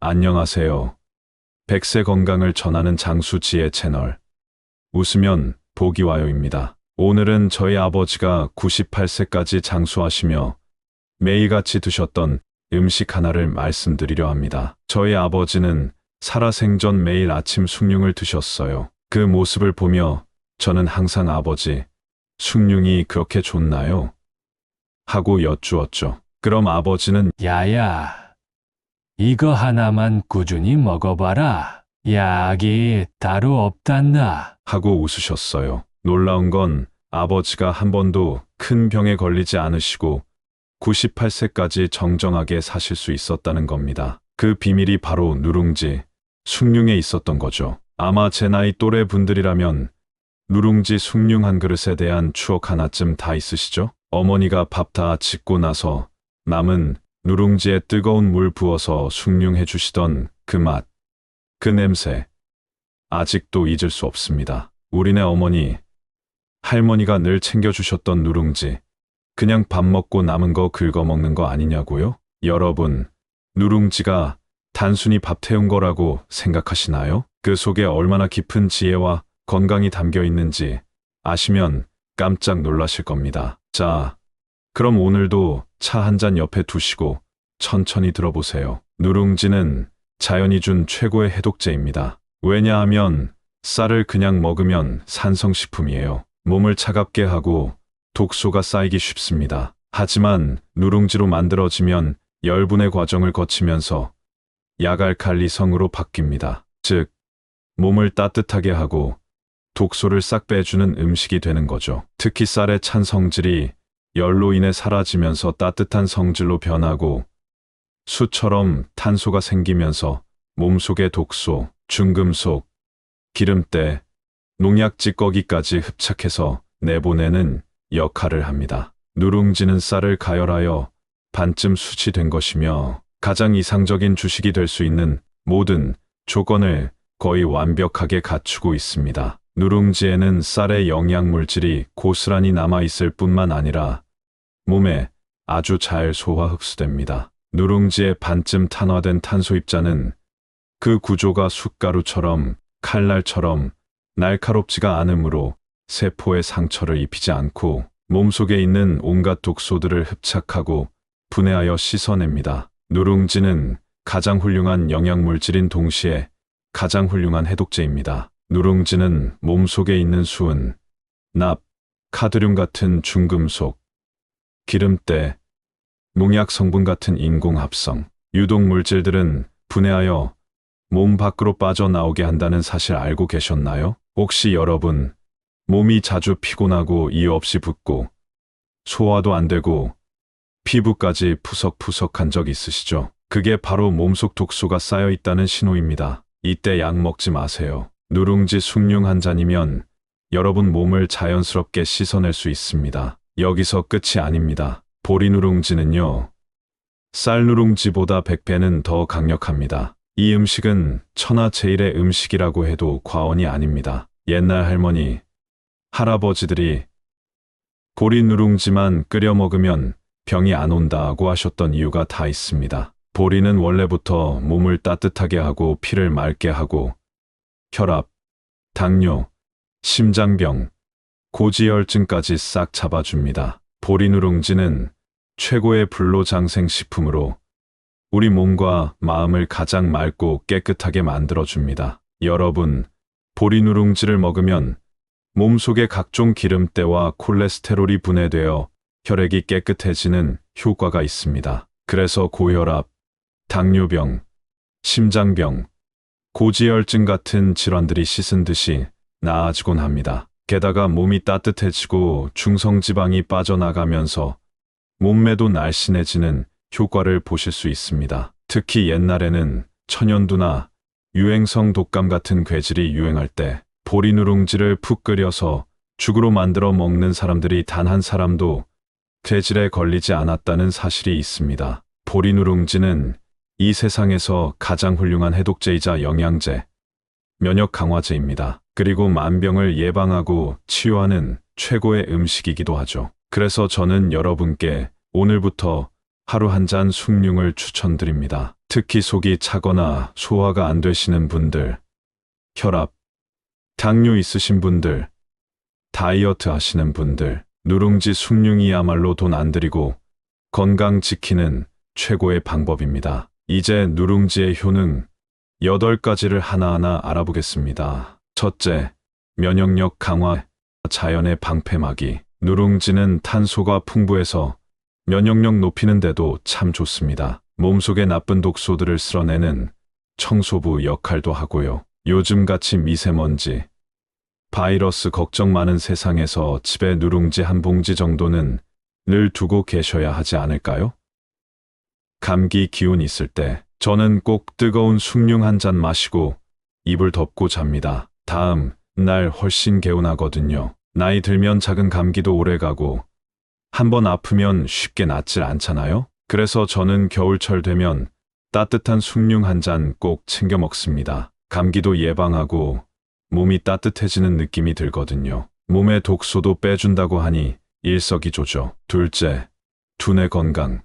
안녕하세요. 100세 건강을 전하는 장수지의 채널 웃으면 복이 와요입니다. 오늘은 저희 아버지가 98세까지 장수하시며 매일같이 드셨던 음식 하나를 말씀드리려 합니다. 저희 아버지는 살아생전 매일 아침 숭늉을 드셨어요. 그 모습을 보며 저는 항상 아버지, 숭늉이 그렇게 좋나요? 하고 여쭈었죠. 그럼 아버지는 야야, 이거 하나만 꾸준히 먹어봐라. 약이 따로 없단다. 하고 웃으셨어요. 놀라운 건 아버지가 한 번도 큰 병에 걸리지 않으시고 98세까지 정정하게 사실 수 있었다는 겁니다. 그 비밀이 바로 누룽지, 숭늉에 있었던 거죠. 아마 제 나이 또래 분들이라면 누룽지 숭늉 한 그릇에 대한 추억 하나쯤 다 있으시죠? 어머니가 밥 다 짓고 나서 남은 누룽지에 뜨거운 물 부어서 숭늉해 주시던 그 맛, 그 냄새, 아직도 잊을 수 없습니다. 우리네 어머니, 할머니가 늘 챙겨주셨던 누룽지, 그냥 밥 먹고 남은 거 긁어 먹는 거 아니냐고요? 여러분, 누룽지가 단순히 밥 태운 거라고 생각하시나요? 그 속에 얼마나 깊은 지혜와 건강이 담겨 있는지 아시면 깜짝 놀라실 겁니다. 자, 그럼 오늘도 차 한 잔 옆에 두시고 천천히 들어보세요. 누룽지는 자연이 준 최고의 해독제입니다. 왜냐하면 쌀을 그냥 먹으면 산성식품이에요. 몸을 차갑게 하고 독소가 쌓이기 쉽습니다. 하지만 누룽지로 만들어지면 열분의 과정을 거치면서 약알칼리성으로 바뀝니다. 즉, 몸을 따뜻하게 하고 독소를 싹 빼주는 음식이 되는 거죠. 특히 쌀의 찬 성질이 열로 인해 사라지면서 따뜻한 성질로 변하고 수처럼 탄소가 생기면서 몸속의 독소, 중금속, 기름때, 농약 찌꺼기까지 흡착해서 내보내는 역할을 합니다. 누룽지는 쌀을 가열하여 반쯤 수치된 것이며 가장 이상적인 주식이 될 수 있는 모든 조건을 거의 완벽하게 갖추고 있습니다. 누룽지에는 쌀의 영양물질이 고스란히 남아있을 뿐만 아니라 몸에 아주 잘 소화 흡수됩니다. 누룽지의 반쯤 탄화된 탄소 입자는 그 구조가 숟가루처럼 칼날처럼 날카롭지가 않으므로 세포에 상처를 입히지 않고 몸속에 있는 온갖 독소들을 흡착하고 분해하여 씻어냅니다. 누룽지는 가장 훌륭한 영양물질인 동시에 가장 훌륭한 해독제입니다. 누룽지는 몸속에 있는 수은, 납, 카드뮴 같은 중금속, 기름때, 농약 성분 같은 인공합성, 유독물질들은 분해하여 몸 밖으로 빠져나오게 한다는 사실 알고 계셨나요? 혹시 여러분, 몸이 자주 피곤하고 이유 없이 붓고 소화도 안 되고 피부까지 푸석푸석한 적 있으시죠? 그게 바로 몸속 독소가 쌓여 있다는 신호입니다. 이때 약 먹지 마세요. 누룽지 숭늉 한 잔이면 여러분 몸을 자연스럽게 씻어낼 수 있습니다. 여기서 끝이 아닙니다. 보리 누룽지는요, 쌀 누룽지보다 100배는 더 강력합니다. 이 음식은 천하제일의 음식이라고 해도 과언이 아닙니다. 옛날 할머니, 할아버지들이 보리 누룽지만 끓여 먹으면 병이 안 온다고 하셨던 이유가 다 있습니다. 보리는 원래부터 몸을 따뜻하게 하고 피를 맑게 하고 혈압, 당뇨, 심장병, 고지혈증까지 싹 잡아줍니다. 보리 누룽지는 최고의 불로장생식품으로 우리 몸과 마음을 가장 맑고 깨끗하게 만들어줍니다. 여러분, 보리 누룽지를 먹으면 몸속의 각종 기름때와 콜레스테롤이 분해되어 혈액이 깨끗해지는 효과가 있습니다. 그래서 고혈압, 당뇨병, 심장병, 고지혈증 같은 질환들이 씻은 듯이 나아지곤 합니다. 게다가 몸이 따뜻해지고 중성지방이 빠져나가면서 몸매도 날씬해지는 효과를 보실 수 있습니다. 특히 옛날에는 천연두나 유행성 독감 같은 괴질이 유행할 때 보리 누룽지를 푹 끓여서 죽으로 만들어 먹는 사람들이 단 한 사람도 괴질에 걸리지 않았다는 사실이 있습니다. 보리 누룽지는 이 세상에서 가장 훌륭한 해독제이자 영양제, 면역 강화제입니다. 그리고 만병을 예방하고 치유하는 최고의 음식이기도 하죠. 그래서 저는 여러분께 오늘부터 하루 한 잔 숭늉을 추천드립니다. 특히 속이 차거나 소화가 안 되시는 분들, 혈압, 당뇨 있으신 분들, 다이어트 하시는 분들, 누룽지 숭늉이야말로 돈 안 들이고 건강 지키는 최고의 방법입니다. 이제 누룽지의 효능 8가지를 하나하나 알아보겠습니다. 첫째, 면역력 강화, 자연의 방패막이. 누룽지는 탄소가 풍부해서 면역력 높이는 데도 참 좋습니다. 몸속의 나쁜 독소들을 쓸어내는 청소부 역할도 하고요. 요즘같이 미세먼지, 바이러스 걱정 많은 세상에서 집에 누룽지 한 봉지 정도는 늘 두고 계셔야 하지 않을까요? 감기 기운 있을 때 저는 꼭 뜨거운 숭늉 한 잔 마시고 이불 덮고 잡니다. 다음 날 훨씬 개운하거든요. 나이 들면 작은 감기도 오래가고 한번 아프면 쉽게 낫질 않잖아요. 그래서 저는 겨울철 되면 따뜻한 숭늉 한 잔 꼭 챙겨 먹습니다. 감기도 예방하고 몸이 따뜻해지는 느낌이 들거든요. 몸의 독소도 빼준다고 하니 일석이조죠. 둘째, 두뇌 건강,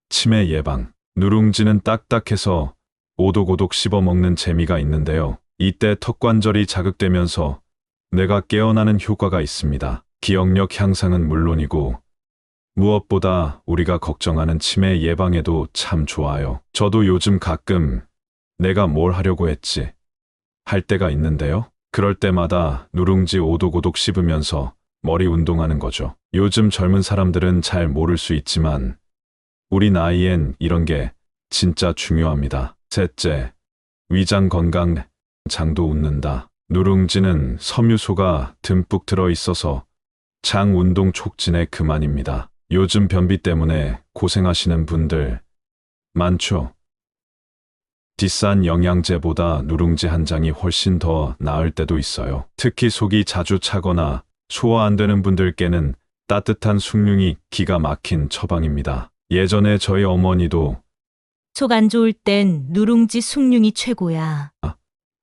치매 예방. 누룽지는 딱딱해서 오독오독 씹어 먹는 재미가 있는데요. 이때 턱관절이 자극되면서 뇌가 깨어나는 효과가 있습니다. 기억력 향상은 물론이고 무엇보다 우리가 걱정하는 치매 예방에도 참 좋아요. 저도 요즘 가끔 내가 뭘 하려고 했지 할 때가 있는데요. 그럴 때마다 누룽지 오독오독 씹으면서 머리 운동하는 거죠. 요즘 젊은 사람들은 잘 모를 수 있지만 우리 나이엔 이런 게 진짜 중요합니다. 셋째, 위장 건강, 장도 웃는다. 누룽지는 섬유소가 듬뿍 들어있어서 장 운동 촉진에 그만입니다. 요즘 변비 때문에 고생하시는 분들 많죠? 비싼 영양제보다 누룽지 한 장이 훨씬 더 나을 때도 있어요. 특히 속이 자주 차거나 소화 안 되는 분들께는 따뜻한 숭늉이 기가 막힌 처방입니다. 예전에 저희 어머니도 속 안 좋을 땐 누룽지 숭늉이 최고야.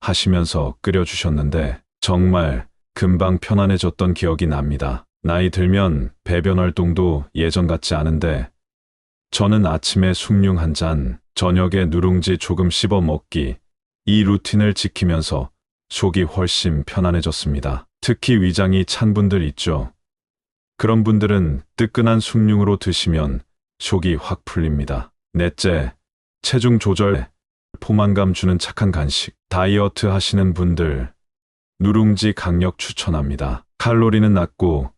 하시면서 끓여주셨는데 정말 금방 편안해졌던 기억이 납니다. 나이 들면 배변 활동도 예전 같지 않은데 저는 아침에 숭늉 한 잔, 저녁에 누룽지 조금 씹어 먹기, 이 루틴을 지키면서 속이 훨씬 편안해졌습니다. 특히 위장이 찬 분들 있죠. 그런 분들은 뜨끈한 숭늉으로 드시면 속이 확 풀립니다. 넷째, 체중 조절, 포만감 주는 착한 간식. 다이어트 하시는 분들 누룽지 강력 추천합니다. 칼로리는 낮고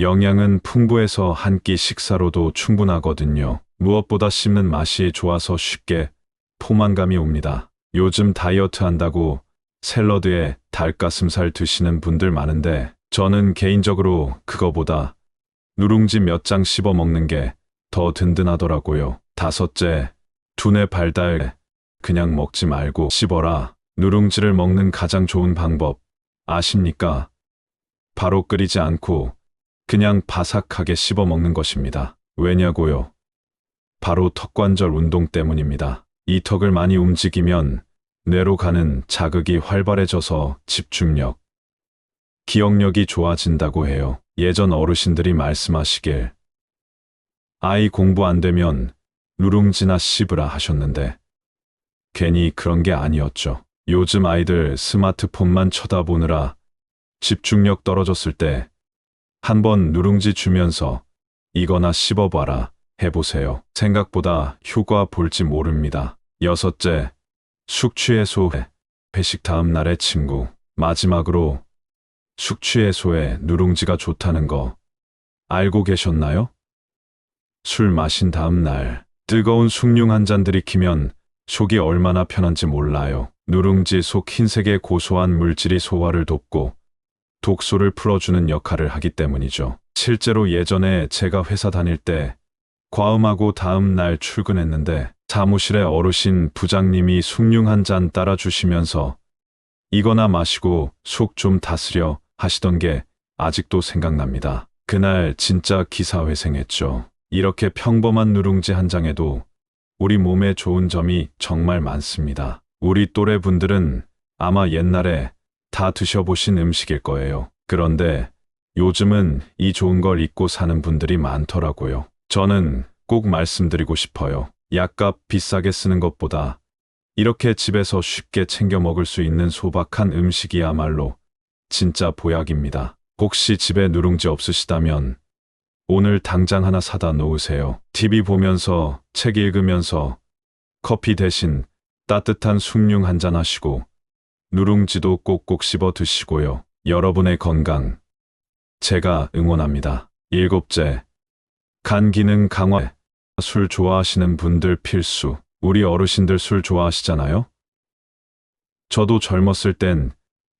영양은 풍부해서 한 끼 식사로도 충분하거든요. 무엇보다 씹는 맛이 좋아서 쉽게 포만감이 옵니다. 요즘 다이어트 한다고 샐러드에 닭가슴살 드시는 분들 많은데 저는 개인적으로 그거보다 누룽지 몇 장 씹어 먹는 게 더 든든하더라고요. 다섯째, 두뇌 발달, 그냥 먹지 말고 씹어라. 누룽지를 먹는 가장 좋은 방법 아십니까? 바로 끓이지 않고 그냥 바삭하게 씹어 먹는 것입니다. 왜냐고요? 바로 턱관절 운동 때문입니다. 이 턱을 많이 움직이면 뇌로 가는 자극이 활발해져서 집중력, 기억력이 좋아진다고 해요. 예전 어르신들이 말씀하시길 아이 공부 안 되면 누룽지나 씹으라 하셨는데 괜히 그런 게 아니었죠. 요즘 아이들 스마트폰만 쳐다보느라 집중력 떨어졌을 때 한번 누룽지 주면서 이거나 씹어봐라 해보세요. 생각보다 효과 볼지 모릅니다. 여섯째, 숙취해소, 회식 다음 날의 친구. 마지막으로 숙취해소에 누룽지가 좋다는 거 알고 계셨나요? 술 마신 다음 날 뜨거운 숭늉 한 잔 들이키면 속이 얼마나 편한지 몰라요. 누룽지 속 흰색의 고소한 물질이 소화를 돕고 독소를 풀어주는 역할을 하기 때문이죠. 실제로 예전에 제가 회사 다닐 때 과음하고 다음 날 출근했는데 사무실에 어르신 부장님이 숭늉 한 잔 따라주시면서 이거나 마시고 속 좀 다스려 하시던 게 아직도 생각납니다. 그날 진짜 기사회생했죠. 이렇게 평범한 누룽지 한 장에도 우리 몸에 좋은 점이 정말 많습니다. 우리 또래 분들은 아마 옛날에 다 드셔보신 음식일 거예요. 그런데 요즘은 이 좋은 걸 잊고 사는 분들이 많더라고요. 저는 꼭 말씀드리고 싶어요. 약값 비싸게 쓰는 것보다 이렇게 집에서 쉽게 챙겨 먹을 수 있는 소박한 음식이야말로 진짜 보약입니다. 혹시 집에 누룽지 없으시다면 오늘 당장 하나 사다 놓으세요. TV 보면서, 책 읽으면서 커피 대신 따뜻한 숭늉 한잔 하시고 누룽지도 꼭꼭 씹어 드시고요. 여러분의 건강 제가 응원합니다. 일곱째, 간 기능 강화. 술 좋아하시는 분들 필수. 우리 어르신들 술 좋아하시잖아요? 저도 젊었을 땐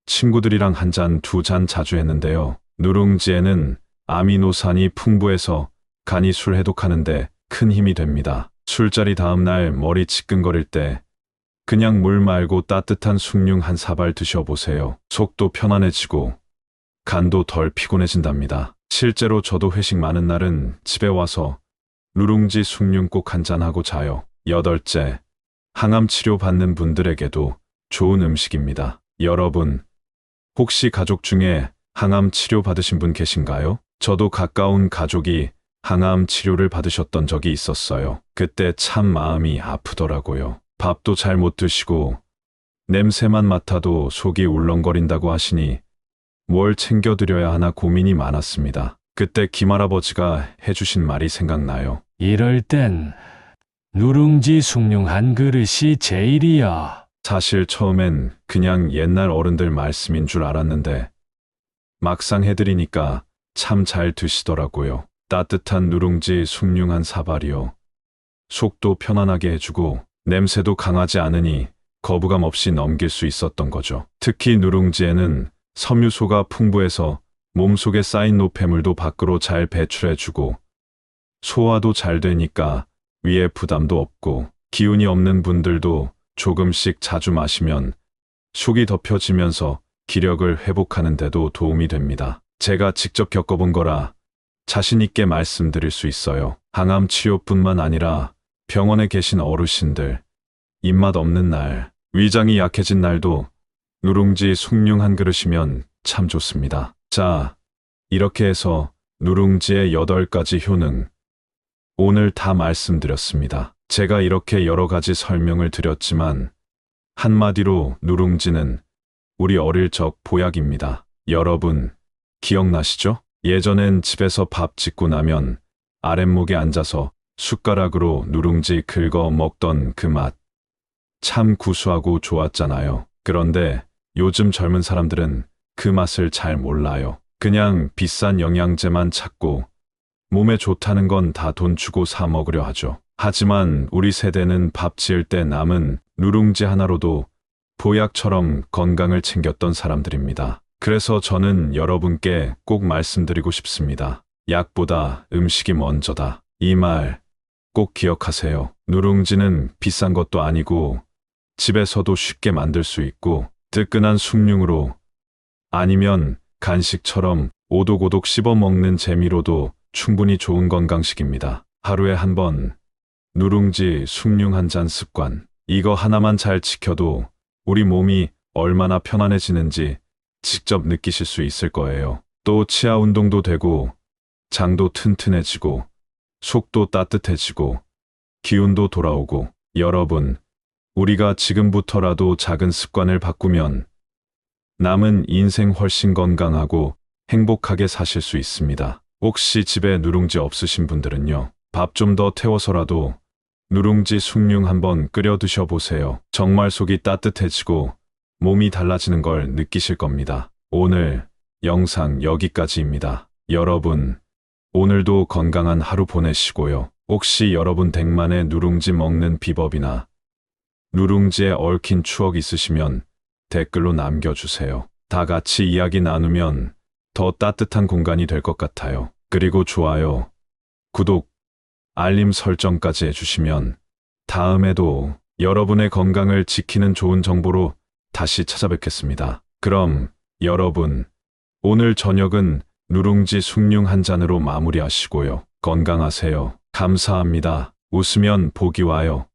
친구들이랑 한 잔, 두 잔 자주 했는데요. 누룽지에는 아미노산이 풍부해서 간이 술 해독하는데 큰 힘이 됩니다. 술자리 다음날 머리 지끈거릴 때 그냥 물 말고 따뜻한 숭늉 한 사발 드셔보세요. 속도 편안해지고 간도 덜 피곤해진답니다. 실제로 저도 회식 많은 날은 집에 와서 누룽지 숭늉 꼭 한 잔하고 자요. 여덟째, 항암 치료 받는 분들에게도 좋은 음식입니다. 여러분, 혹시 가족 중에 항암 치료 받으신 분 계신가요? 저도 가까운 가족이 항암 치료를 받으셨던 적이 있었어요. 그때 참 마음이 아프더라고요. 밥도 잘 못 드시고 냄새만 맡아도 속이 울렁거린다고 하시니 뭘 챙겨드려야 하나 고민이 많았습니다. 그때 김할아버지가 해주신 말이 생각나요. 이럴 땐 누룽지 숭늉 한 그릇이 제일이야. 사실 처음엔 그냥 옛날 어른들 말씀인 줄 알았는데 막상 해드리니까 참 잘 드시더라고요. 따뜻한 누룽지 숭늉 한 사발이요. 속도 편안하게 해주고 냄새도 강하지 않으니 거부감 없이 넘길 수 있었던 거죠. 특히 누룽지에는 섬유소가 풍부해서 몸속에 쌓인 노폐물도 밖으로 잘 배출해주고 소화도 잘 되니까 위에 부담도 없고 기운이 없는 분들도 조금씩 자주 마시면 속이 덮여지면서 기력을 회복하는 데도 도움이 됩니다. 제가 직접 겪어본 거라 자신 있게 말씀드릴 수 있어요. 항암 치료뿐만 아니라 병원에 계신 어르신들, 입맛 없는 날, 위장이 약해진 날도 누룽지 숭늉 한 그릇이면 참 좋습니다. 자, 이렇게 해서 누룽지의 8가지 효능, 오늘 다 말씀드렸습니다. 제가 이렇게 여러 가지 설명을 드렸지만 한마디로 누룽지는 우리 어릴 적 보약입니다. 여러분, 기억나시죠? 예전엔 집에서 밥 짓고 나면 아랫목에 앉아서 숟가락으로 누룽지 긁어 먹던 그 맛. 참 구수하고 좋았잖아요. 그런데 요즘 젊은 사람들은 그 맛을 잘 몰라요. 그냥 비싼 영양제만 찾고 몸에 좋다는 건 다 돈 주고 사 먹으려 하죠. 하지만 우리 세대는 밥 지을 때 남은 누룽지 하나로도 보약처럼 건강을 챙겼던 사람들입니다. 그래서 저는 여러분께 꼭 말씀드리고 싶습니다. 약보다 음식이 먼저다. 이 말 꼭 기억하세요. 누룽지는 비싼 것도 아니고 집에서도 쉽게 만들 수 있고 뜨끈한 숭늉으로 아니면 간식처럼 오독오독 씹어 먹는 재미로도 충분히 좋은 건강식입니다. 하루에 한 번 누룽지 숭늉 한 잔 습관. 이거 하나만 잘 지켜도 우리 몸이 얼마나 편안해지는지 직접 느끼실 수 있을 거예요. 또 치아 운동도 되고 장도 튼튼해지고 속도 따뜻해지고 기운도 돌아오고 여러분, 우리가 지금부터라도 작은 습관을 바꾸면 남은 인생 훨씬 건강하고 행복하게 사실 수 있습니다. 혹시 집에 누룽지 없으신 분들은요, 밥 좀 더 태워서라도 누룽지 숭늉 한번 끓여 드셔보세요. 정말 속이 따뜻해지고 몸이 달라지는 걸 느끼실 겁니다. 오늘 영상 여기까지입니다. 여러분, 오늘도 건강한 하루 보내시고요. 혹시 여러분 댁만의 누룽지 먹는 비법이나 누룽지에 얽힌 추억 있으시면 댓글로 남겨주세요. 다 같이 이야기 나누면 더 따뜻한 공간이 될 것 같아요. 그리고 좋아요, 구독, 알림 설정까지 해주시면 다음에도 여러분의 건강을 지키는 좋은 정보로 다시 찾아뵙겠습니다. 그럼 여러분, 오늘 저녁은 누룽지 숭늉 한 잔으로 마무리하시고요. 건강하세요. 감사합니다. 웃으면 복이 와요.